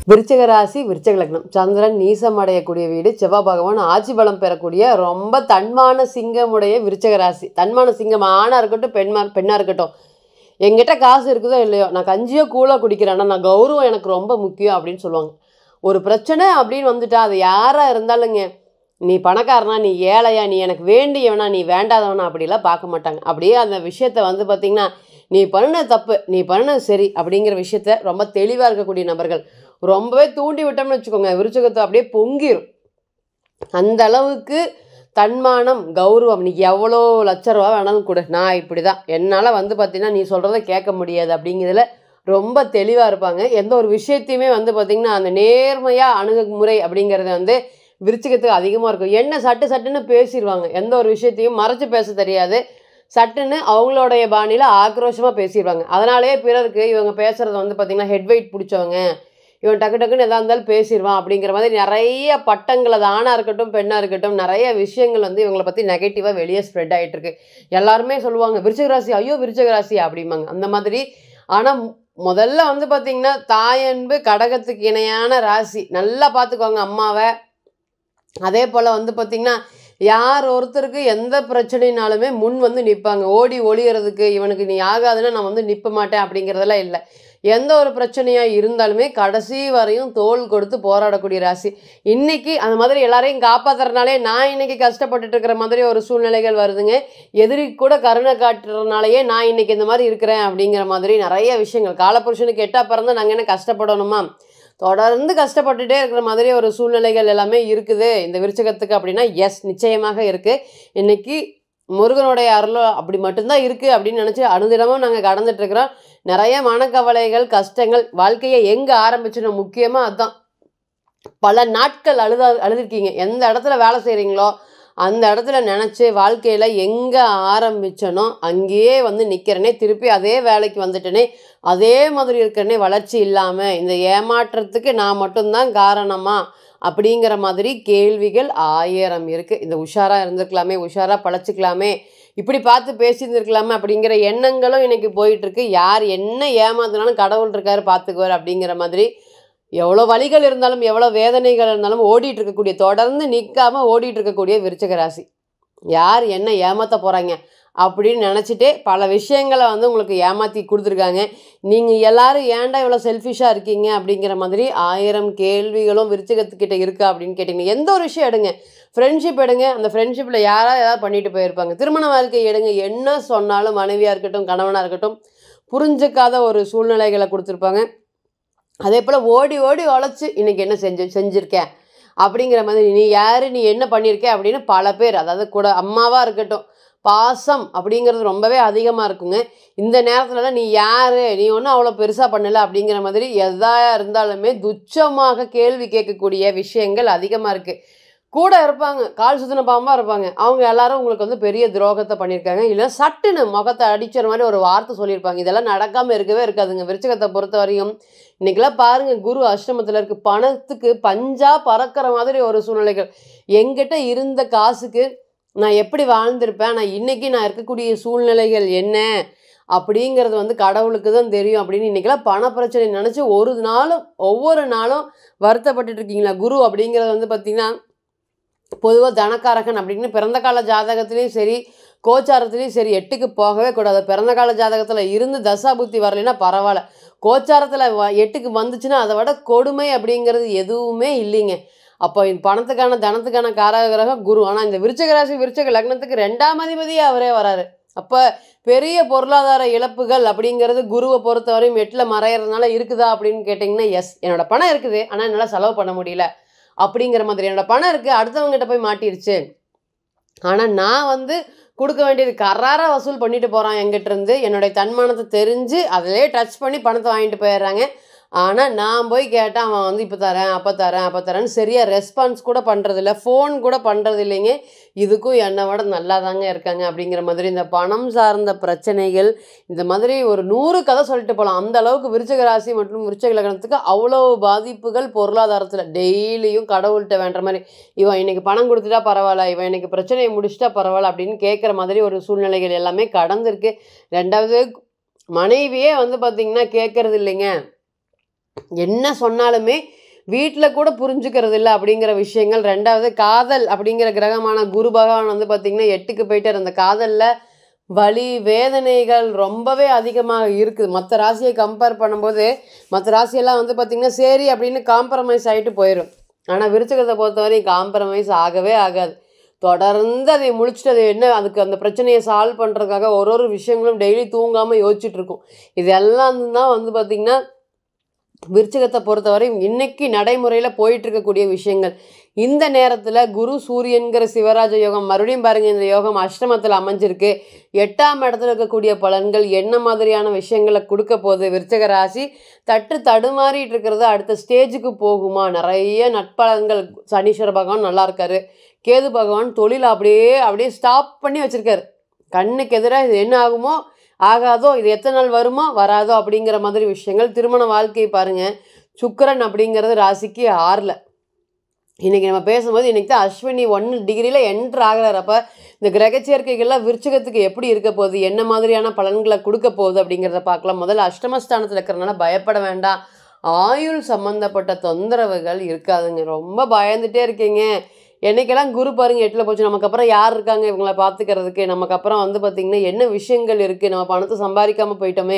விருச்சிக ராசி, விருச்சிக லக்னம். சந்திரன் நீசம் அடையக்கூடிய வீடு, செவ்வாய் பகவான் ஆட்சி பலம் பெறக்கூடிய ரொம்ப தன்மான சிங்கமுடைய விருச்சிக ராசி. தன்மான சிங்கம் ஆணாக இருக்கட்டும், பெண்ணாக இருக்கட்டும். எங்கிட்ட காசு இருக்குதோ இல்லையோ, நான் கஞ்சியோ கூழோ குடிக்கிறேன்னா நான் கௌரவம் எனக்கு ரொம்ப முக்கியம் அப்படின்னு சொல்லுவாங்க. ஒரு பிரச்சனை அப்படின்னு வந்துட்டா அது யாராக இருந்தாலுங்க, நீ பணக்காரனா, நீ ஏழையா, நீ எனக்கு வேண்டியவனா, நீ வேண்டாதவனா அப்படிலாம் பார்க்க மாட்டாங்க. அப்படியே அந்த விஷயத்த வந்து பார்த்திங்கன்னா, நீ பண்ணினது தப்பு, நீ பண்ணினது சரி அப்படிங்கிற விஷயத்த ரொம்ப தெளிவாக இருக்கக்கூடிய நபர்கள். ரொம்பவே தூண்டி விட்டோம்னு வச்சுக்கோங்க, விருச்சிகத்தை அப்படியே பொங்கிரும். அந்த அளவுக்கு தன்மானம், கௌரவம். நீ எவ்வளோ லட்ச ரூபா வேணாலும் கொடு, நான் இப்படி தான், என்னால் வந்து பார்த்திங்கன்னா நீ சொல்கிறத கேட்க முடியாது அப்படிங்கிறதுல ரொம்ப தெளிவாக இருப்பாங்க. எந்த ஒரு விஷயத்தையுமே வந்து பார்த்திங்கன்னா அந்த நேர்மையாக அணுகுமுறை அப்படிங்கிறது வந்து விருச்சிகத்துக்கு அதிகமாக இருக்கும். என்ன சட்டுன்னு பேசிடுவாங்க. எந்த ஒரு விஷயத்தையும் மறைச்சு பேச தெரியாது. சட்டுன்னு அவங்களுடைய பாணியில் ஆக்ரோஷமாக பேசிடுவாங்க. அதனாலேயே பிறருக்கு இவங்க பேசுகிறது வந்து பார்த்திங்கன்னா ஹெட் வெயிட் பிடிச்சவங்க, இவன் டக்குன்னு எதாக இருந்தாலும் பேசிடுவான் அப்படிங்கிற மாதிரி நிறைய பட்டங்கள், அது ஆணாக இருக்கட்டும் பெண்ணாக இருக்கட்டும், நிறைய விஷயங்கள் வந்து இவங்களை பற்றி நெகட்டிவாக வெளியே ஸ்ப்ரெட் ஆகிட்டுருக்கு. எல்லாருமே சொல்லுவாங்க விருச்சிக ராசி, ஐயோ விருச்சிக ராசி அப்படிம்பாங்க அந்த மாதிரி. ஆனால் முதல்ல வந்து பார்த்திங்கன்னா தாயன்பு கடகத்துக்கு இணையான ராசி. நல்லா பார்த்துக்கோங்க அம்மாவை. அதே போல் வந்து பார்த்திங்கன்னா யார் ஒருத்தருக்கு எந்த பிரச்சனைனாலுமே முன் வந்து நிற்பாங்க. ஓடி ஒளியறதுக்கு இவனுக்கு நீ ஆகாதுன்னா நான் வந்து நிற்க மாட்டேன் அப்படிங்கிறதெல்லாம் இல்லை. எந்த ஒரு பிரச்சனையாக இருந்தாலுமே கடைசி வரையும் தோள் கொடுத்து போராடக்கூடிய ராசி. இன்றைக்கி அந்த மாதிரி எல்லாரையும் காப்பாற்றுறதுனாலே நான் இன்றைக்கி கஷ்டப்பட்டுட்டு இருக்கிற மாதிரி ஒரு சூழ்நிலைகள் வருதுங்க. எதிரி கூட கருணை காட்டுறதுனாலேயே நான் இன்றைக்கி இந்த மாதிரி இருக்கிறேன் அப்படிங்கிற மாதிரி நிறைய விஷயங்கள். காலப்புருஷனுக்கு எட்டா பிறந்தால் நாங்கள் என்ன கஷ்டப்படணுமா, தொடர்ந்து கஷ்டப்பட்டுட்டே இருக்கிற மாதிரி ஒரு சூழ்நிலைகள் எல்லாமே இருக்குது இந்த விருச்சிகத்துக்கு அப்படின்னா எஸ், நிச்சயமாக இருக்குது. இன்றைக்கி முருகனுடைய அருளோ அப்படி மட்டும்தான் இருக்குது அப்படின்னு நினச்சி அனுதினமும் நாங்கள் கடந்துட்டுருக்குறோம். நிறைய மனக்கவலைகள், கஷ்டங்கள். வாழ்க்கையை எங்கே ஆரம்பிச்சிடும் முக்கியமாக அதுதான். பல நாட்கள் அழுதுருக்கீங்க. எந்த இடத்துல வேலை செய்கிறீங்களோ அந்த இடத்துல நினச்சி வாழ்க்கையில் எங்கே ஆரம்பித்தனோ அங்கேயே வந்து நிற்கிறனே, திருப்பி அதே வேலைக்கு வந்துட்டேனே, அதே மாதிரி இருக்கிறனே, வளர்ச்சி இல்லாமல் இந்த ஏமாற்றத்துக்கு நான் மட்டும்தான் காரணமா அப்படிங்கிற மாதிரி கேள்விகள் 1000 இருக்குது. இந்த உஷாராக இருந்திருக்கலாமே, உஷாராக பழச்சிக்கலாமே, இப்படி பார்த்து பேசியிருந்துருக்கலாமே அப்படிங்கிற எண்ணங்களும் இன்றைக்கி போயிட்டுருக்கு. யார் என்ன ஏமாத்தினாலும் கடவுள் இருக்கார் பார்த்துக்குவார் அப்படிங்கிற மாதிரி. எவ்வளோ வலிகள் இருந்தாலும், எவ்வளோ வேதனைகள் இருந்தாலும் ஓடிட்டு இருக்கக்கூடிய, தொடர்ந்து நிற்காமல் ஓடிட்டு இருக்கக்கூடிய விருச்சிக ராசி. யார் என்ன ஏமாற்ற போகிறாங்க அப்படின்னு நினச்சிட்டே பல விஷயங்களை வந்து உங்களுக்கு ஏமாற்றி கொடுத்துருக்காங்க. நீங்கள் எல்லோரும் ஏன்டா இவ்வளோ செல்ஃபிஷாக இருக்கீங்க அப்படிங்கிற மாதிரி 1000 கேள்விகளும் விருச்சிகத்துக்கிட்ட இருக்கா அப்படின்னு கேட்டிங்கன்னா, எந்த ஒரு விஷயம் எடுங்க, ஃப்ரெண்ட்ஷிப் எடுங்க, அந்த ஃப்ரெண்ட்ஷிப்பில் யாராவது ஏதாவது பண்ணிட்டு போயிருப்பாங்க. திருமண வாழ்க்கை எடுங்க, என்ன சொன்னாலும் மனைவியாக இருக்கட்டும் கணவனாக இருக்கட்டும் புரிஞ்சிக்காத ஒரு சூழ்நிலைகளை கொடுத்துருப்பாங்க. அதே போல் ஓடி உழைச்சி இன்றைக்கி என்ன செஞ்சுருக்கேன் அப்படிங்கிற மாதிரி, நீ யார், நீ என்ன பண்ணியிருக்க அப்படின்னு பல பேர், அதாவது கூட அம்மாவாக இருக்கட்டும், பாசம் அப்படிங்கிறது ரொம்பவே அதிகமாக இருக்குங்க. இந்த நேரத்துலலாம் நீ யார், நீ ஒன்றும் அவ்வளோ பெருசாக பண்ணலை அப்படிங்கிற மாதிரி எதாக இருந்தாலுமே துச்சமாக கேள்வி கேட்கக்கூடிய விஷயங்கள் அதிகமாக இருக்குது. கூட இருப்பாங்க, கால் சுற்றின பாம்பாக இருப்பாங்க. அவங்க எல்லாரும் உங்களுக்கு வந்து பெரிய துரோகத்தை பண்ணியிருக்காங்க. இல்லை சட்டுன்னு முகத்தை அடிக்கிற மாதிரி ஒரு வார்த்தை சொல்லியிருப்பாங்க. இதெல்லாம் நடக்காமல் இருக்கவே இருக்காதுங்க விருச்சிகத்தை பொறுத்த வரையும். இன்றைக்கெல்லாம் பாருங்கள், குரு அஷ்டமத்தில் இருக்குது. பணத்துக்கு பஞ்சாக பறக்கிற மாதிரி ஒரு சூழ்நிலைகள். எங்கிட்ட இருந்த காசுக்கு நான் எப்படி வாழ்ந்திருப்பேன், நான் இன்றைக்கி நான் இருக்கக்கூடிய சூழ்நிலைகள் என்ன அப்படிங்கிறது வந்து கடவுளுக்கு தான் தெரியும் அப்படின்னு இன்றைக்கெல்லாம் பண பிரச்சனை நினச்சி ஒவ்வொரு நாளும் வருத்தப்பட்டுட்டு இருக்கீங்களா. குரு அப்படிங்கிறது வந்து பார்த்திங்கன்னா பொதுவாக தனக்காரகன் அப்படின்னு பிறந்த கால ஜாதகத்துலேயும் சரி, கோச்சாரத்துலேயும் சரி 8க்கு போகவே கூடாது. பிறந்த கால ஜாதகத்தில் இருந்து தசாபுத்தி வரலைன்னா பரவாயில்ல, கோச்சாரத்தில் 8க்கு வந்துச்சுன்னா அதை விட கொடுமை அப்படிங்கிறது எதுவுமே இல்லைங்க. அப்போ இந்த பணத்துக்கான தனத்துக்கான காரக கிரகம் குரு. ஆனால் இந்த விருச்சிக ராசி விருச்சிக லக்னத்துக்கு 2ஆம் அதிபதியாக அவரே வராரு. அப்போ பெரிய பொருளாதார இழப்புகள் அப்படிங்கிறது குருவை பொறுத்த வரையும் 8ல் மறையிறதுனால இருக்குதா அப்படின்னு கேட்டிங்கன்னா எஸ், என்னோடய பணம் இருக்குது ஆனால் என்னால் செலவு பண்ண முடியல அப்படிங்கிற மாதிரி. என்னோடய பணம் இருக்குது, அடுத்தவங்ககிட்ட போய் மாட்டிருச்சு, ஆனால் நான் வந்து கொடுக்க வேண்டியது கராராக வசூல் பண்ணிட்டு போகிறான் என்கிட்டருந்து. என்னுடைய தன்மானத்தை தெரிஞ்சு அதிலே டச் பண்ணி பணத்தை வாங்கிட்டு போயிடுறாங்க. ஆனால் நான் போய் கேட்டால் அவன் வந்து இப்போ தரேன் அப்போ தரேன்னு சரியாக ரெஸ்பான்ஸ் கூட பண்ணுறதில்ல, ஃபோன் கூட பண்ணுறது இல்லைங்க. இதுக்கும் என்னை விட நல்லா தாங்க இருக்காங்க அப்படிங்கிற மாதிரி. இந்த பணம் சார்ந்த பிரச்சனைகள் இந்த மாதிரி ஒரு 100 கதை சொல்லிட்டு போகலாம். அந்த அளவுக்கு விருச்சிக ராசி மற்றும் விருச்சிக லக்னத்துக்கு அவ்வளோ பாதிப்புகள் பொருளாதாரத்தில். டெய்லியும் கடவுள்கிட்ட வேண்டுற மாதிரி, இவன் இன்றைக்கி பணம் கொடுத்துட்டா பரவாயில்ல, இவன் இன்றைக்கி பிரச்சனையை முடிச்சுட்டா பரவாயில்ல அப்படின்னு கேட்குற மாதிரி ஒரு சூழ்நிலைகள் எல்லாமே கடந்திருக்கு. 2வது மனைவியே வந்து பார்த்திங்கன்னா கேட்குறது இல்லைங்க. என்ன சொன்னாலுமே வீட்டில் கூட புரிஞ்சுக்கிறது இல்லை அப்படிங்கிற விஷயங்கள். ரெண்டாவது காதல் அப்படிங்கிற கிரகமான குரு பகவான் வந்து பார்த்திங்கன்னா 8க்கு போயிட்டார். அந்த காதலில் வலி வேதனைகள் ரொம்பவே அதிகமாக இருக்குது. மற்ற ராசியை கம்பேர் பண்ணும்போது மற்ற ராசியெல்லாம் வந்து பார்த்திங்கன்னா சரி அப்படின்னு காம்ப்ரமைஸ் ஆகிட்டு போயிடும். ஆனால் விருச்சிகத்தை பொறுத்தவரை காம்ப்ரமைஸ் ஆகவே ஆகாது. தொடர்ந்து அதை முழிச்சிட்டு அது என்ன அதுக்கு அந்த பிரச்சனையை சால்வ் பண்ணுறதுக்காக ஒரு விஷயங்களும் டெய்லி தூங்காமல் யோசிச்சுட்டு இருக்கும். இதெல்லாம் தான் வந்து பார்த்திங்கன்னா விருச்சிகத்தை பொறுத்தவரை இன்னைக்கு நடைமுறையில் போயிட்டு இருக்கக்கூடிய விஷயங்கள். இந்த நேரத்தில் குரு சூரியன்கிற சிவராஜ யோகம் மறுபடியும் பாருங்கள், இந்த யோகம் அஷ்டமத்தில் அமைஞ்சிருக்கு. 8ஆம் இடத்துல இருக்கக்கூடிய பலன்கள் என்ன மாதிரியான விஷயங்களை கொடுக்க போகுது? விருச்சிக ராசி தடுமாறிட்டு இருக்கிறது அடுத்த ஸ்டேஜுக்கு போகுமா? நிறைய நட்பலன்கள். சனீஸ்வர பகவான் நல்லா இருக்காரு. கேது பகவான் தொழில் அப்படியே ஸ்டாப் பண்ணி வச்சுருக்காரு. கண்ணுக்கு எதிராக இது என்ன ஆகுமோ ஆகாதோ, இது எத்தனை நாள் வருமோ வராதோ அப்படிங்கிற மாதிரி விஷயங்கள். திருமண வாழ்க்கையை பாருங்கள், சுக்கிரன் அப்படிங்கிறது ராசிக்கு 6ல். இன்றைக்கி நம்ம பேசும்போது இன்றைக்கி தான் அஸ்வினி 1 டிகிரியில் என்ட்ரு ஆகிறார். அப்போ இந்த கிரக சேர்க்கைகள்லாம் விருச்சிகத்துக்கு எப்படி இருக்க போகுது, என்ன மாதிரியான பலன்களை கொடுக்க போகுது அப்படிங்கிறத பார்க்கலாம். முதல்ல அஷ்டமஸ்தானத்தில் இருக்கிறனால பயப்பட வேண்டாம். ஆயுள் சம்மந்தப்பட்ட தொந்தரவுகள் இருக்காதுங்க. ரொம்ப பயந்துகிட்டே இருக்கீங்க. என்னைக்கெல்லாம் குரு பாருங்கள் 8ல் போச்சு, நமக்கு அப்புறம் யார் இருக்காங்க இவங்களை பார்த்துக்கிறதுக்கு? நமக்கு அப்புறம் வந்து பார்த்திங்கன்னா என்ன விஷயங்கள் இருக்குது? நம்ம பணத்தை சம்பாதிக்காமல் போயிட்டோமே,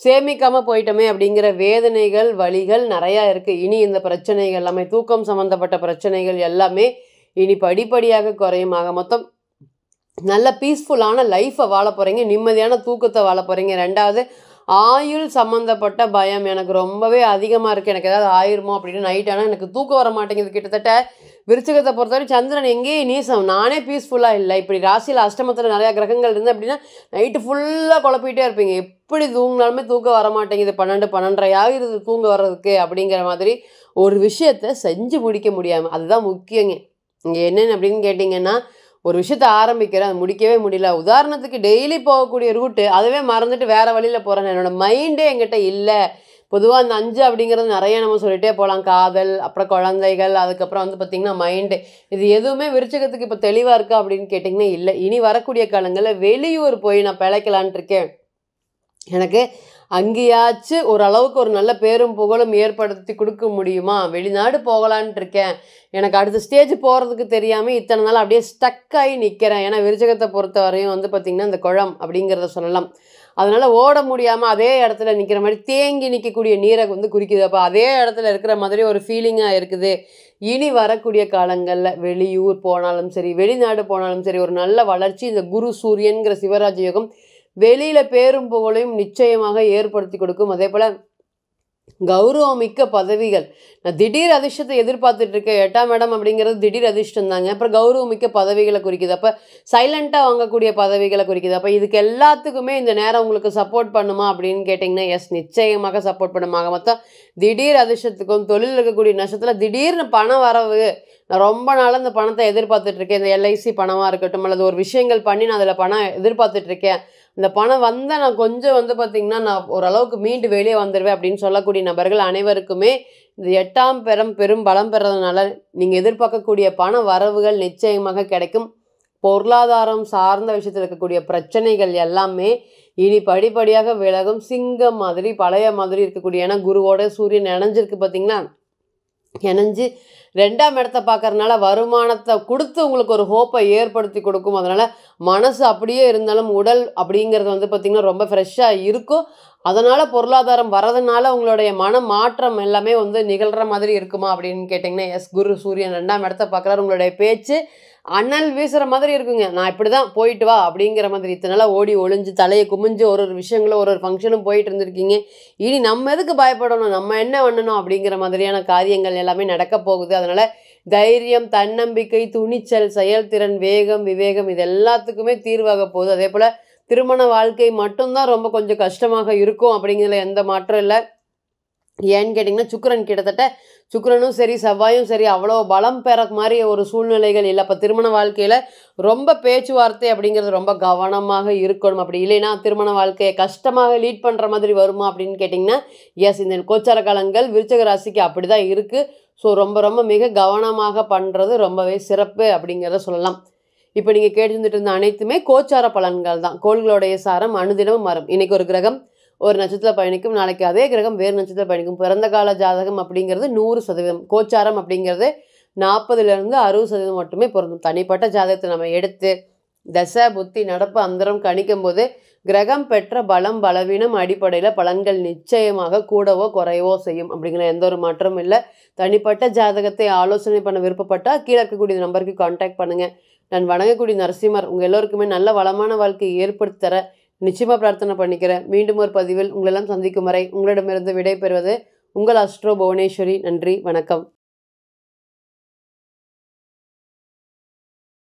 சேமிக்காமல் போயிட்டோமே அப்படிங்கிற வேதனைகள் வலிகள் நிறையா இருக்குது. இனி இந்த பிரச்சனைகள் எல்லாமே தூக்கம் சம்மந்தப்பட்ட பிரச்சனைகள் எல்லாமே இனி படிப்படியாக குறையும். ஆக மொத்தம் நல்ல பீஸ்ஃபுல்லான லைஃப்பை வாழ போகிறீங்க, நிம்மதியான தூக்கத்தை வாழ போகிறீங்க. ரெண்டாவது ஆயுள் சம்மந்தப்பட்ட பயம் எனக்கு ரொம்பவே அதிகமாக இருக்குது. எனக்கு ஏதாவது ஆயிருமோ அப்படின்னு நைட் ஆனால் எனக்கு தூக்கம் வர மாட்டேங்குது. கிட்டத்தட்ட விருச்சிகத்தை பொறுத்தவரை சந்திரன் எங்கேயும் நீசம், நானே பீஸ்ஃபுல்லாக இல்லை. இப்படி ராசியில் அஷ்டமத்தில் நிறையா கிரகங்கள் இருந்து அப்படின்னா நைட்டு ஃபுல்லாக குழப்பிகிட்டே இருப்பீங்க. எப்படி தூங்கினாலுமே தூக்கம் வர மாட்டேங்குது, 12 12:30 ஆகிடுது தூங்க வர்றதுக்கு அப்படிங்கிற மாதிரி ஒரு விஷயத்தை செஞ்சு முடிக்க முடியாமல். அதுதான் முக்கியங்க. இங்கே என்னென்னு அப்படின்னு கேட்டிங்கன்னா, ஒரு விஷயத்தை ஆரம்பிக்கிறேன், அது முடிக்கவே முடியல. உதாரணத்துக்கு டெய்லி போகக்கூடிய ரூட்டு அதுவே மறந்துட்டு வேறு வழியில் போகிறேன். என்னோடய மைண்டே என்கிட்ட இல்லை. பொதுவாக அந்த 5 அப்படிங்கிறது நிறைய நம்ம சொல்லிகிட்டே போகலாம். காதல், அப்புறம் குழந்தைகள், அதுக்கப்புறம் வந்து பார்த்திங்கன்னா மைண்டு. இது எதுவுமே விருச்சிகத்துக்கு இப்போ தெளிவாக இருக்கா அப்படின்னு கேட்டிங்கன்னா இல்லை. இனி வரக்கூடிய காலங்களில் வெளியூர் போய் நான் பிழைக்கலான் இருக்கேன். எனக்கு அங்கேயாச்சும் ஓரளவுக்கு ஒரு நல்ல பேரும் புகழும் ஏற்படுத்தி கொடுக்க முடியுமா? வெளிநாடு போகலான்ட்டு இருக்கேன். எனக்கு அடுத்த ஸ்டேஜ் போகிறதுக்கு தெரியாமல் இத்தனை நாள் அப்படியே ஸ்டக்காகி நிற்கிறேன். ஏன்னா விருச்சிகத்தை பொறுத்த வரையும் வந்து பார்த்திங்கன்னா இந்த குழம் அப்படிங்கிறத சொல்லலாம். அதனால் ஓட முடியாமல் அதே இடத்துல நிற்கிற மாதிரி தேங்கி நிற்கக்கூடிய நீரை வந்து குறிக்குது. அப்போ அதே இடத்துல இருக்கிற மாதிரி ஒரு ஃபீலிங்காக இருக்குது. இனி வரக்கூடிய காலங்களில் வெளியூர் போனாலும் சரி, வெளிநாடு போனாலும் சரி, ஒரு நல்ல வளர்ச்சி இந்த குரு சூரியன்கிற சிவராஜ யோகம் வெளியில் பேரும் புகழையும் நிச்சயமாக ஏற்படுத்தி கொடுக்கும். அதே போல் கௌரவமிக்க பதவிகள். நான் திடீர் அதிர்ஷ்டத்தை எதிர்பார்த்துட்டு இருக்கேன். 8ஆம் இடம் அப்படிங்கிறது திடீர் அதிர்ஷ்டம் தாங்க. அப்புறம் கௌரவமிக்க பதவிகளை குறிக்குது. அப்போ சைலண்ட்டாக வாங்கக்கூடிய பதவிகளை குறிக்குது. அப்போ இதுக்கு எல்லாத்துக்குமே இந்த நேரம் உங்களுக்கு சப்போர்ட் பண்ணுமா அப்படின்னு கேட்டிங்கன்னா எஸ், நிச்சயமாக சப்போர்ட் பண்ணுமாங்க. மொத்தம் திடீர் அதிர்ஷ்டத்துக்கும் தொழில் இருக்கக்கூடிய நஷ்டத்தில் திடீர்னு பணம் வரவு. நான் ரொம்ப நாளாக இந்த பணத்தை எதிர்பார்த்துட்ருக்கேன். இந்த எல்ஐசி பணமாக இருக்கட்டும், அல்லது ஒரு விஷயங்கள் பண்ணி நான் அதில் பணம் எதிர்பார்த்துட்ருக்கேன். இந்த பணம் வந்தால் நான் கொஞ்சம் வந்து பார்த்திங்கன்னா நான் ஓரளவுக்கு மீண்டு வெளியே வந்துடுவேன் அப்படின்னு சொல்லக்கூடிய நபர்கள் அனைவருக்குமே இந்த 8ஆம் பெரும் பலம் பெறதுனால நீங்கள் எதிர்பார்க்கக்கூடிய பண வரவுகள் நிச்சயமாக கிடைக்கும். பொருளாதாரம் சார்ந்த விஷயத்தில் இருக்கக்கூடிய பிரச்சனைகள் எல்லாமே இனி படிப்படியாக விலகும். சிங்கம் மாதிரி பழைய மாதிரி இருக்கக்கூடிய, ஏன்னா குருவோட சூரியன் இணைஞ்சிருக்கு பார்த்திங்களா, இணைஞ்சு 2ஆம் இடத்தை பார்க்கறதுனால வருமானத்தை கொடுத்து உங்களுக்கு ஒரு ஹோப்பை ஏற்படுத்தி கொடுக்கும். அதனால் மனசு அப்படியே இருந்தாலும் உடல் அப்படிங்கிறது வந்து பார்த்திங்கன்னா ரொம்ப ஃப்ரெஷ்ஷாக இருக்கும். அதனால் பொருளாதாரம் வரதுனால உங்களுடைய மன மாற்றம் எல்லாமே வந்து நிகழ்கிற மாதிரி இருக்குமா அப்படின்னு கேட்டிங்கன்னா எஸ், குரு சூரியன் 2ஆம் இடத்தை பார்க்குறாரு. உங்களுடைய பேச்சு அனல் வீசுகிற மாதிரி இருக்குங்க. நான் இப்படி தான் போயிட்டு வா அப்படிங்கிற மாதிரி. இத்தனால ஓடி ஒளிஞ்சு தலையை குமிஞ்சு ஒரு விஷயங்களும் ஒரு ஃபங்க்ஷனும் போயிட்டு இருந்திருக்கீங்க. இனி நம்ம எதுக்கு பயப்படணும், நம்ம என்ன பண்ணணும் அப்படிங்கிற மாதிரியான காரியங்கள் எல்லாமே நடக்க போகுது. அதனால் தைரியம், தன்னம்பிக்கை, துணிச்சல், செயல்திறன், வேகம், விவேகம் இது எல்லாத்துக்குமே தீர்வாக போகுது. அதே போல் திருமண வாழ்க்கை மட்டும்தான் ரொம்ப கொஞ்சம் கஷ்டமாக இருக்கும் அப்படிங்கிறதுல எந்த மாற்றம் இல்லை. ஏன்னு கேட்டிங்கன்னா சுக்கிரன் கிட்டத்தட்ட சுக்கிரனும் சரி செவ்வாயும் சரி அவ்வளோ பலம் பெற மாதிரி ஒரு சூழ்நிலைகள் இல்லை. அப்போ திருமண வாழ்க்கையில் ரொம்ப பேச்சுவார்த்தை அப்படிங்கிறது ரொம்ப கவனமாக இருக்கணும். அப்படி இல்லைன்னா திருமண வாழ்க்கையை கஷ்டமாக லீட் பண்ணுற மாதிரி வருமா அப்படின்னு கேட்டிங்கன்னா எஸ், இந்த கோச்சார காலங்கள் விருச்சிக ராசிக்கு அப்படி தான் இருக்குது. ஸோ ரொம்ப ரொம்ப மிக கவனமாக பண்ணுறது ரொம்பவே சிறப்பு அப்படிங்கிறத சொல்லலாம். இப்போ நீங்கள் கேட்டுருந்துட்டு இருந்த அனைத்துமே கோச்சார பலன்கள் தான். கோள்களுடைய சாரம் அனுதினமும் மாறும். இன்றைக்கி ஒரு கிரகம் ஒரு நட்சத்திரத்தில் பயணிக்கும், நாளைக்கு அதே கிரகம் வேறு நட்சத்திரத்தில் பயணிக்கும். பிறந்த கால ஜாதகம் அப்படிங்கிறது 100%, கோச்சாரம் அப்படிங்கிறது 40லேருந்து 60% மட்டுமே பொருந்தும். தனிப்பட்ட ஜாதகத்தை நம்ம எடுத்து தசை புத்தி நடப்பு அந்தரம் கணிக்கும் போது கிரகம் பெற்ற பலம் பலவீனம் அடிப்படையில் பலன்கள் நிச்சயமாக கூடவோ குறையவோ செய்யும். அப்படிங்கிற எந்த ஒரு மாற்றமும் இல்லை. தனிப்பட்ட ஜாதகத்தை ஆலோசனை பண்ண விருப்பப்பட்டால் கீழே இருக்கக்கூடிய நம்பருக்கு கான்டாக்ட் பண்ணுங்கள். நான் வணங்கக்கூடிய நரசிம்மர் உங்கள் எல்லோருக்குமே நல்ல வளமான வாழ்க்கையை ஏற்படுத்தி தர நிச்சயமாக பிரார்த்தனை பண்ணிக்கிறேன். மீண்டும் ஒரு பதிவில் உங்களெல்லாம் சந்திக்கும் வரை உங்களிடமிருந்து விடை பெறுவது உங்கள் அஸ்ட்ரோ புவனேஸ்வரி. நன்றி, வணக்கம்.